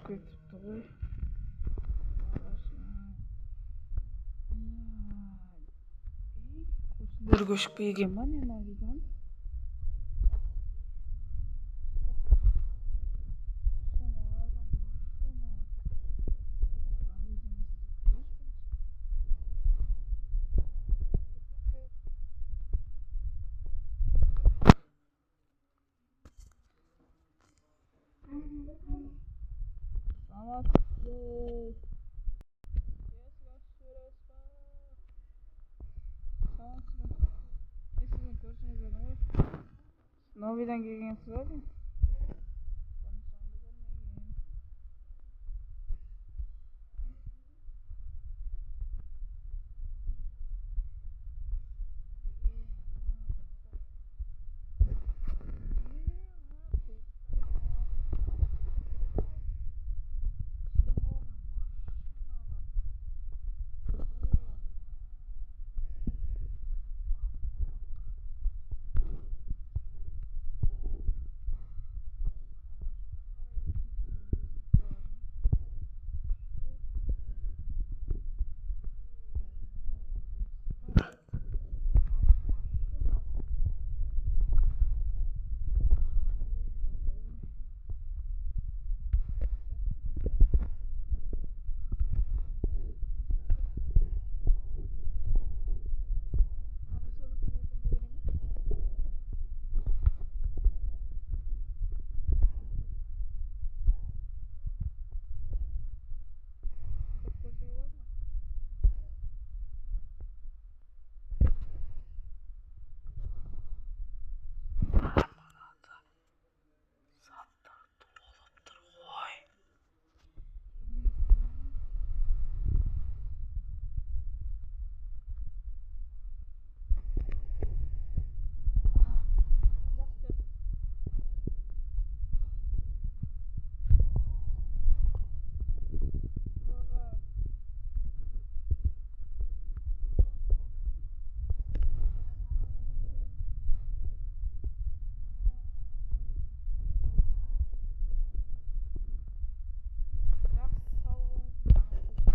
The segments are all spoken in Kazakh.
Кетіпті ғой. Көшелер көшіп келген ба не навидан? Новидан келгенсіз ба деймін.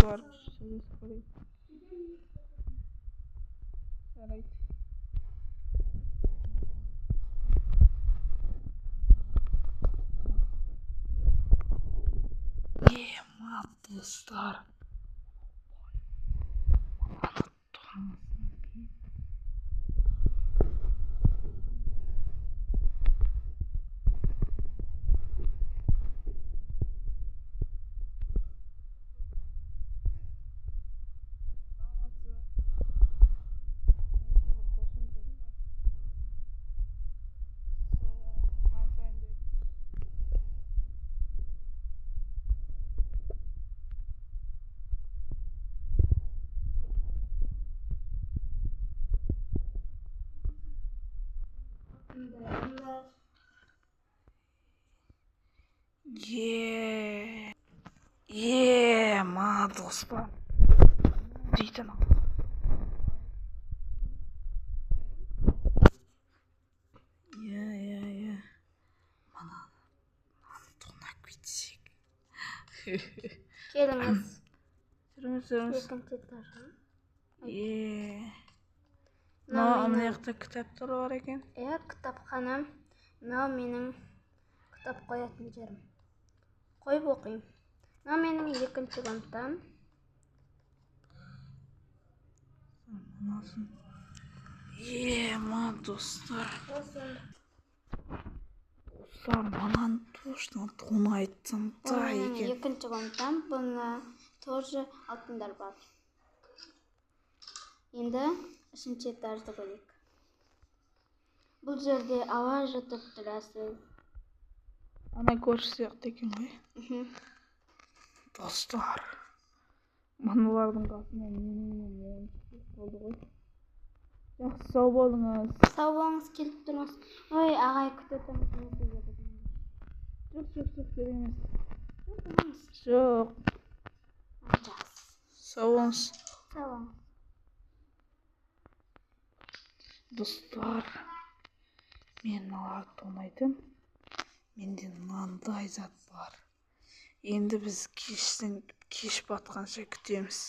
Var. Жарайды. Достар. Ма достар. Дейтін. Мана тонап кетсек. Келіңіз. Жүріңіз. Екінші этажға. Мына жақта кітаптар бар екен. Кітапханам. Мынау менің кітап қоятын жерім. Қойып оқимын. Мынау менің екінші комнатам. Ма достар. Маған точно тонайтын да екен. Екінші комнатам. Бұны тоже алтындар бар. Енді үшінші этажды көрейік. Бұл жерде ауа жұтып тұрасыз. Ана көрші сияқты екен ғой. Достар. Мыналардың қасына менің болды ғой. Жақсы, сау болыңыз. Сау болыңыз, келіп тұрыңыз. Ой, ағай күтетіміз. Жоқ, керек емес. Жоқ. Жоқ. Жақсы. Сау болыңыз. Сау болыңыз. Достар. Мен мыналарды тонайтын. Менде мынандай зат бар. Енді біз кеш батқанша күтеміз.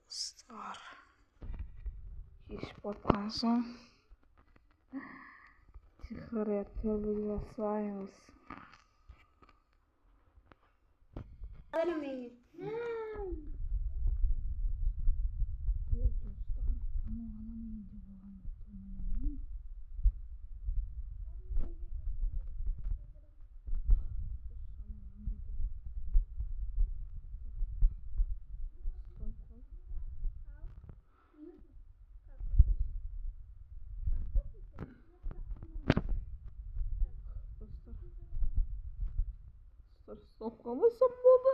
Достар, кеш батқан соң тихорецовый жасаймыз. Достар, ұстап қалмасам болды.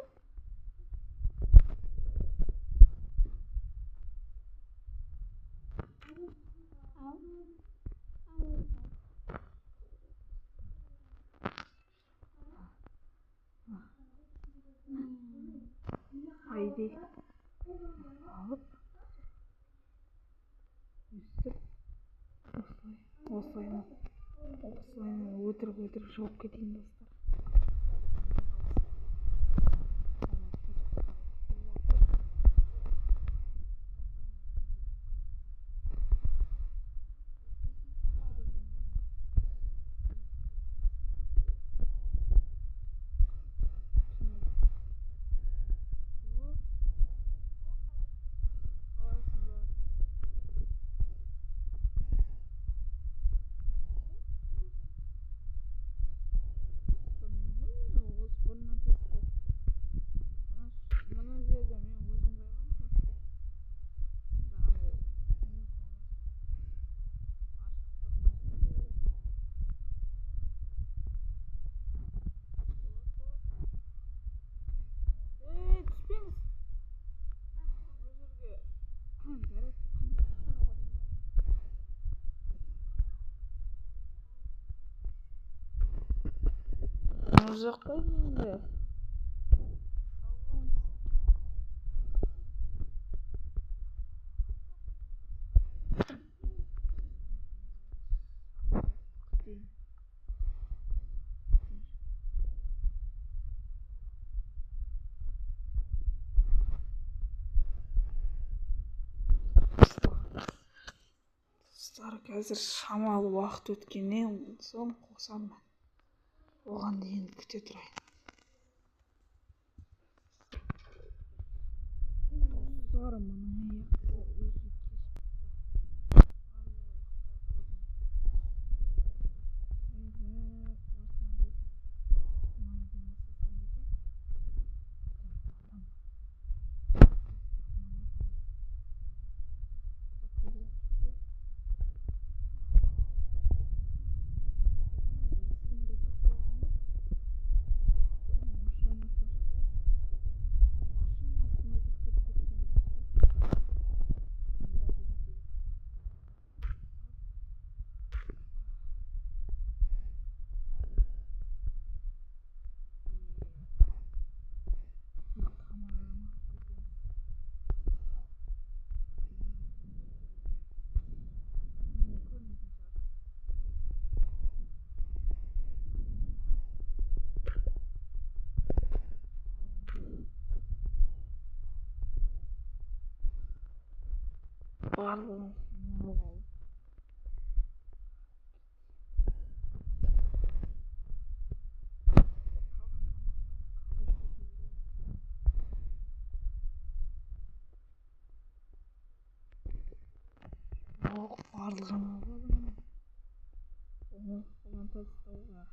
Haydi alıp üstüp осылай өтірік жауып кетейін достар. Жаққа енді. Достар, қазір шамалы уақыт өткеннен соң қосамын. Оған дейін күте тұрайын. Достар, мына барлығын тастауға.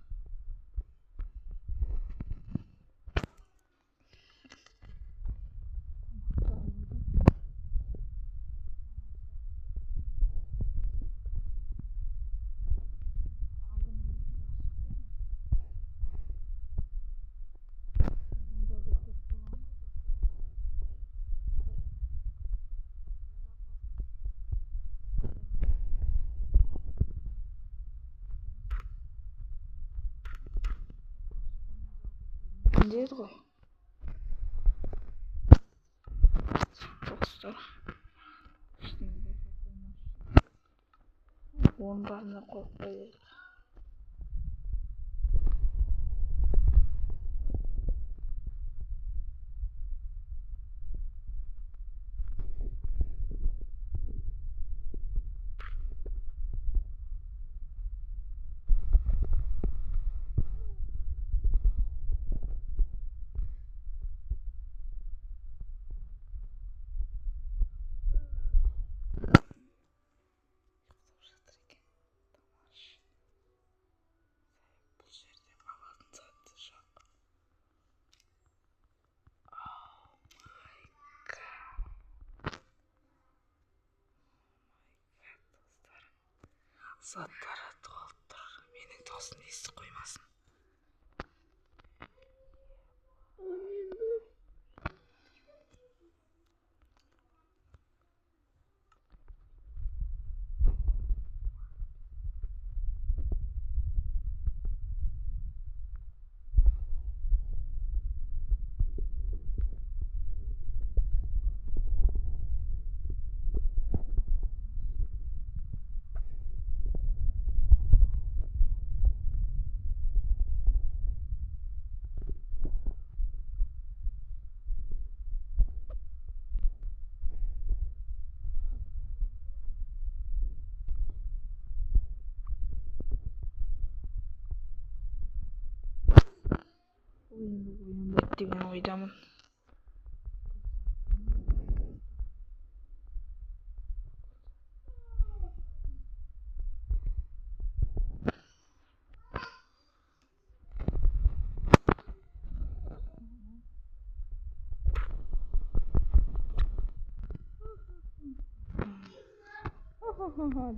Деді ғой. Достар. оның бәріне қойып қояйық. Бұл жерде алатын заты жоқ. Заттары толып тұр. Менің досым естіп қоймасын. Енді оянбайды деген ойдамын.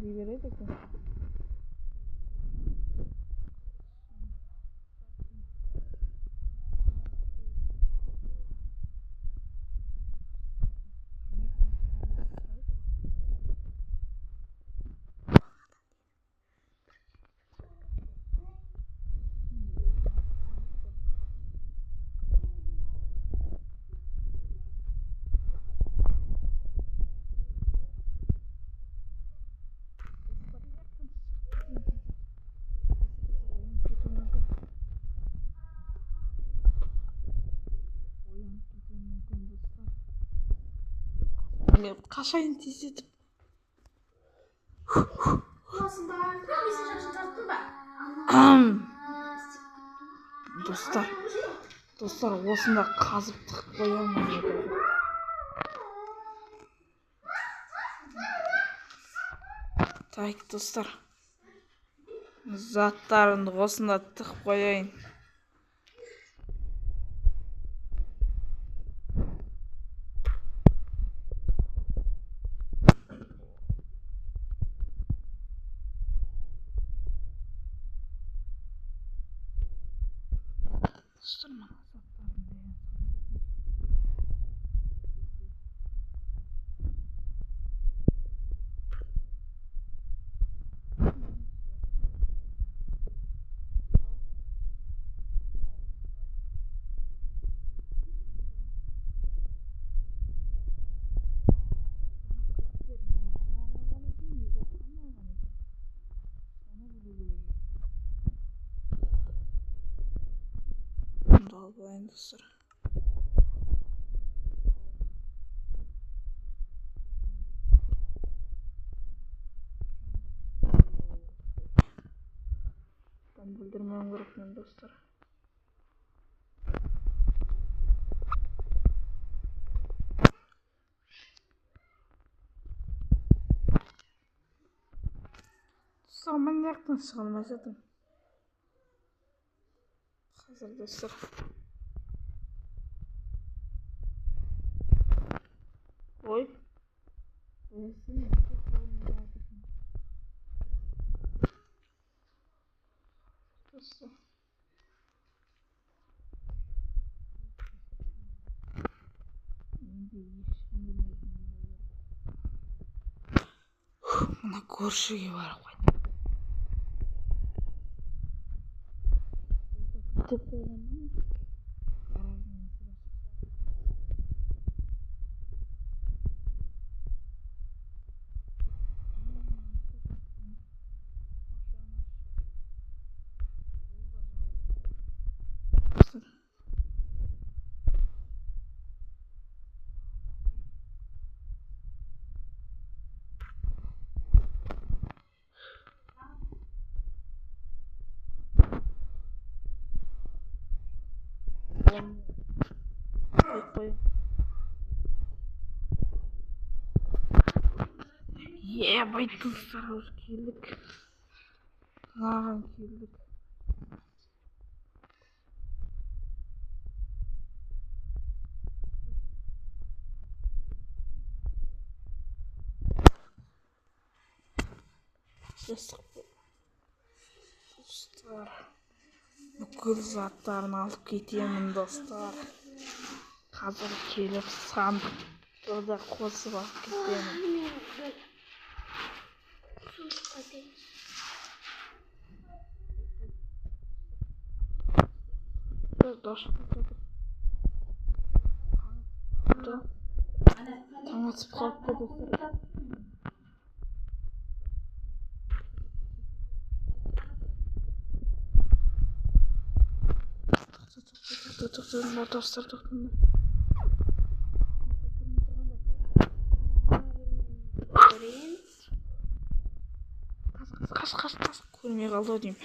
Дей береді екен. Қашайын тездетіп. Достар, осында қазып тығып қоямын. Так, достар. Заттарымды осында тығып қояйын. Достар, мына заттарымды алайын, достар. Білдірмеуім керек мен, достар. Достар, мен жақтан шыға алмай жатырмын. Қазір, достар. Ой. Достар. Мына көршіге барып қойдым. Бай достар, hoş geldik. Mağan geldik. Dostlar, бүкіл заттарын алып кетемін достар. Қазір келіп сандықты да қосып алып кетемін. Таң атып қалыпты достар. Тоқтаңдар достар, тоқтаңдар. Қаш көрмей қалды ау деймін.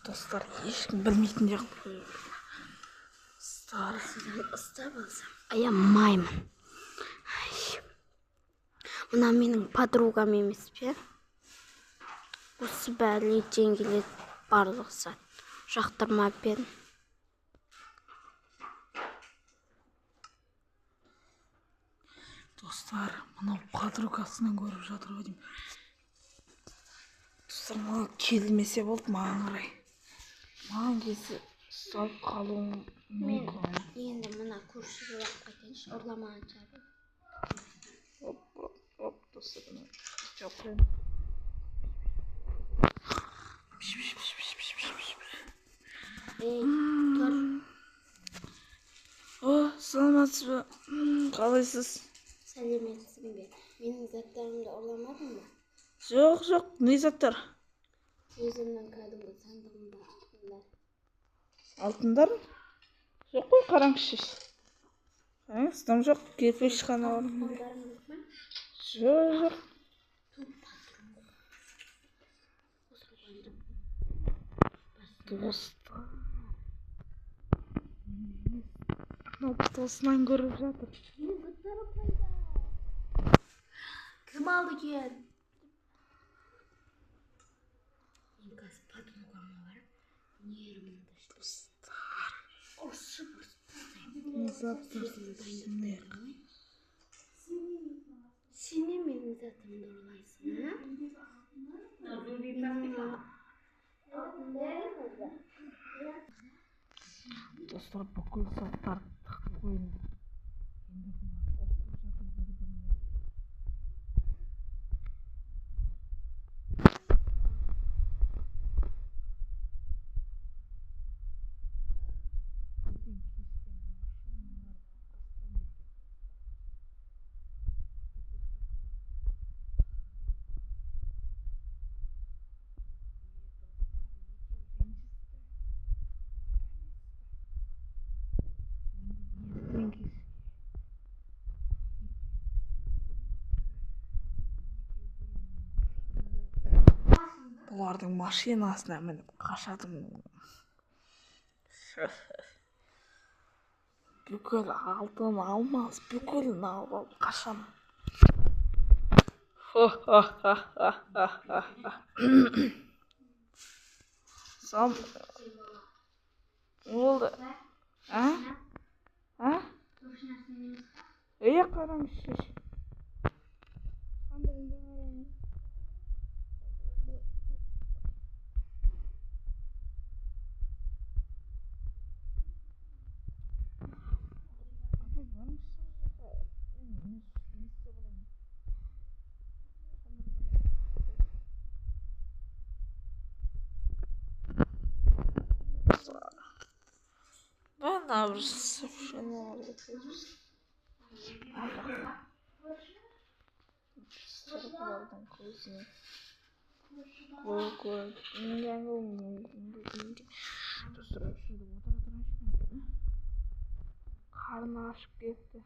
Достар, ешкім білмейтіндей қылып қойып. Достар, ұстап алсам аямаймын. Мына менің подругам емес пе? Осы бәрі жеңгелет барлық сәт. Жақтырмап едім. Достар, мынау подругасынан көріп жатыр ғой деймін. Достар, маған келмесе болды маған орай. Маған келсе ұсталып қалуым мүмкін. Енді мына көршіге барып қайтайыншы, ұрламаған шығар. Оп, достар, жоқ қойын. Тұр. Саламатсыз ба? Қалайсыз? Сәлеметсің бе? Менің заттарымды ұрламадың ба? Жоқ, не заттар? Өзімнің кәдімгі сандығымда алтындар. Алтындар? Жоқ қой, қараңызшы. Қараңыз, там жоқ, кепеш қана бар. Алтындарым жоқ ма? Жоқ. Достар. Мынау досынан көріп жатыр. Кім алды екен? Мен қазір подругама барып, нервімді Достар. ұрсып Не заттар? Сен не менің затымды ұрлайсың, Достар, бүкіл заттарды тықып қойын. Бұлардың машинасына мініп қашадым. Бүкіл алтын алмас, бүкілін алып қашам. Сам болды. Қараңызшы. Сандығымды қараңыз. Бана бір сообщение алып. Бұлардың көзіне. Қарны ашып кетті.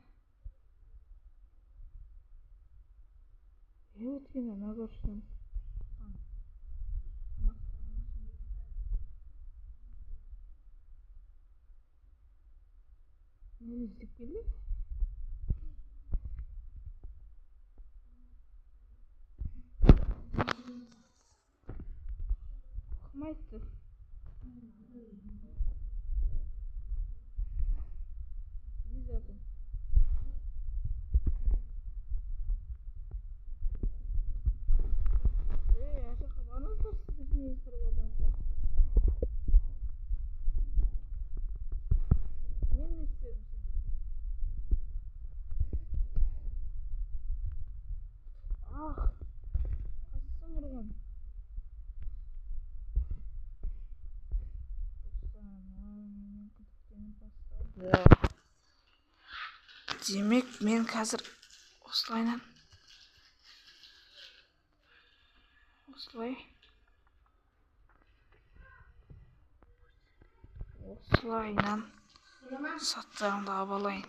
Өткені не көрсем? Мені іздеп келді. Кім айтты? Не забыл. Ашақа барыңыздар, сіздер не сұрап алдыңыздар? Мен не істедім сендерге? Ах, қайсың ұрған? Менен күдіктеніп бастады. Демек, мен қазір осылайынан саттарымды абалайын.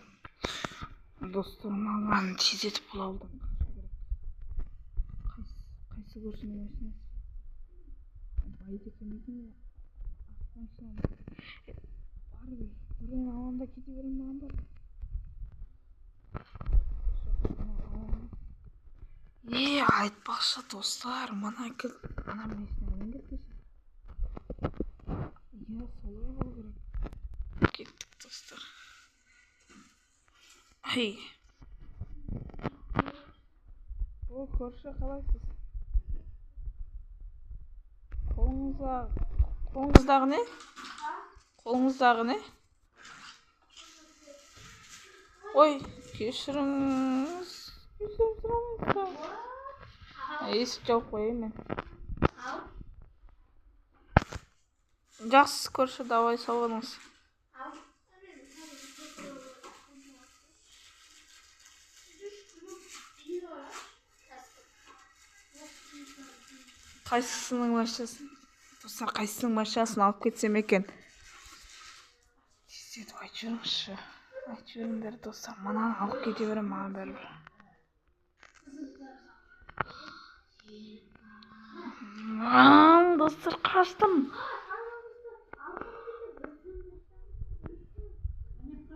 Достарым алғанын тездетіп бола алдым. Қайсы көрсін машинасы? Байды кемейтін машинаны. Бар бей, бірін аланда кете берем маған бар. Айтпақшы достар, мына машинамен кеткізі. Солай болу керек. Кеттік достар. Ай. Ол көрші қалайсыз? Қолыңыздағы не? Қолыңыздағы не? Ой, кешіріңіз. Кешірім сұрамайсыз. Есік жауып қояйын мен. Жақсы көрші, давай сау болыңыз. Қайсысының машинасын? Достар, қайсысының машинасын алып кетсем екен? Тездетіп айтып жүріңізші. Айтып жүріңдер достар, мынаны алып кете берем, маған бәрібір. Достар, қаштым.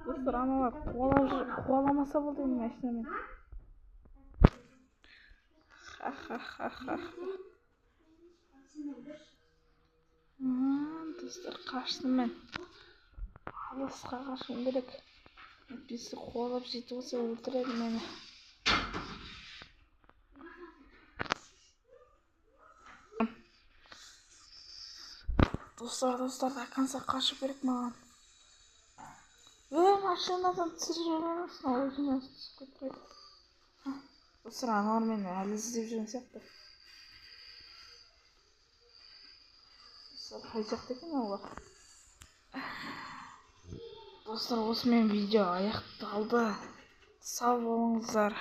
Достар, аналар қуаламаса болды енді машинамен. Ха-ха-ха-ха. Достар, қаштым мен. Алысқа қашым керек. Әйтпесе қуалап жетіп olsa өлтіреді мені. Достар, до конца қашып керек маған. Машинадан түсіріп жүрмеңіз, өзіме түсіп кетіреді. Достар, аналар мені әлі іздеп жүрген сияқты. Қай жақта екен олар? Достар, осымен видео аяқталды. Сау болыңыздар.